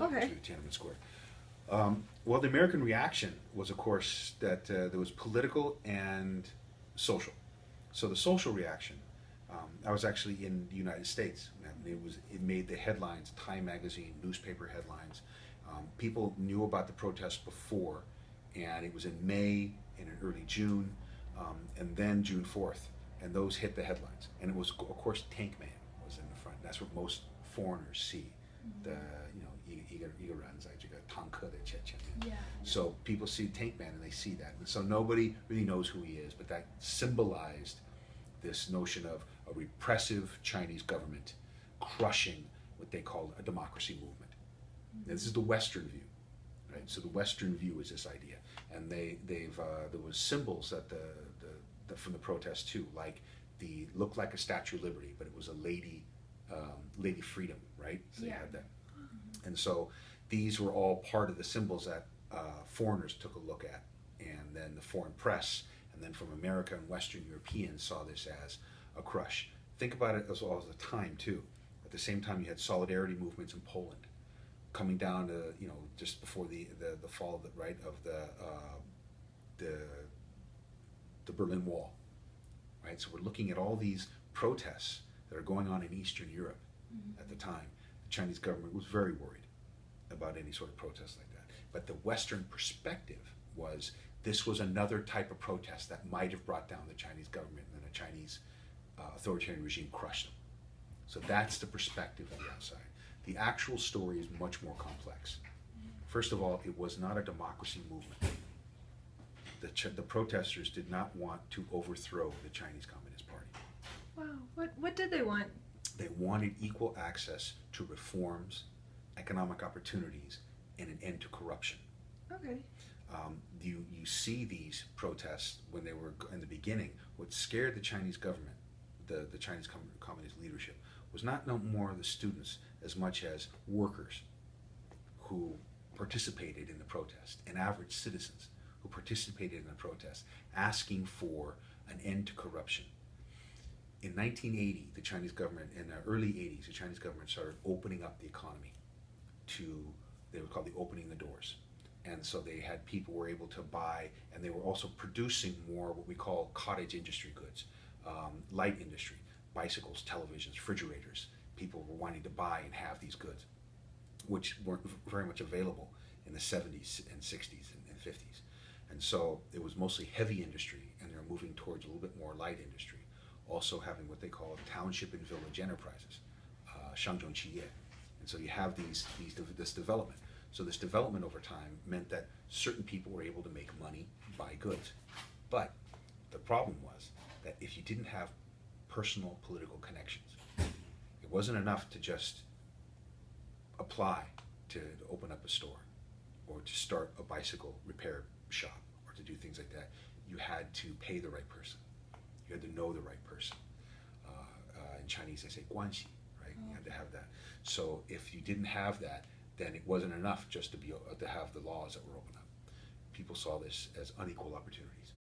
Okay. to Tiananmen Square. Well, the American reaction was, of course, that there was political and social. So the social reaction, I was actually in the United States. And it made the headlines, Time magazine, newspaper headlines. People knew about the protests before, and it was in May and in early June, and then June 4th, and those hit the headlines. And it was, of course, Tank Man was in the front. That's what most foreigners see. The runs Yeah. so people see Tank Man and they see that, and so nobody really knows who he is, but that symbolized this notion of a repressive Chinese government crushing what they call a democracy movement. Now, this is the Western view, right? So the Western view is this idea, and there was symbols that from the protests too, like looked like a Statue of Liberty, but it was a Lady Freedom, right? So Yeah. they had that, and so these were all part of the symbols that foreigners took a look at, and then the foreign press, and then from America and Western Europeans saw this as a crush. Think about it as well as the time too. At the same time, you had solidarity movements in Poland, coming down to just before the fall of the Berlin Wall, right? So we're looking at all these protests that are going on in Eastern Europe at the time. The Chinese government was very worried about any sort of protest like that. But the Western perspective was this was another type of protest that might have brought down the Chinese government, and then a Chinese authoritarian regime crushed them. So that's the perspective of the outside. The actual story is much more complex. First of all, it was not a democracy movement. The protesters did not want to overthrow the Chinese Communist Party. Wow. What did they want? They wanted equal access to reforms, economic opportunities, and an end to corruption. Okay. You see these protests when they were in the beginning. What scared the Chinese government, the Chinese Communist leadership, was not no more the students as much as workers who participated in the protest, and average citizens who participated in the protest, asking for an end to corruption. In 1980, the Chinese government, in the early 80s, the Chinese government started opening up the economy they would call the opening the doors. And so they had people were able to buy, and they were also producing more what we call cottage industry goods, light industry, bicycles, televisions, refrigerators. People were wanting to buy and have these goods, which weren't very much available in the 70s and 60s and 50s. And so it was mostly heavy industry, and they were moving towards a little bit more light industry, also having what they call township and village enterprises, 乡镇企业. And so you have this development. So this development over time meant that certain people were able to make money, buy goods. But the problem was that if you didn't have personal political connections, it wasn't enough to just apply to open up a store or to start a bicycle repair shop or to do things like that. You had to pay the right person. You had to know the right person. In Chinese, they say 关系, right? You had to have that. So if you didn't have that, then it wasn't enough just to have the laws that were open up. People saw this as unequal opportunities.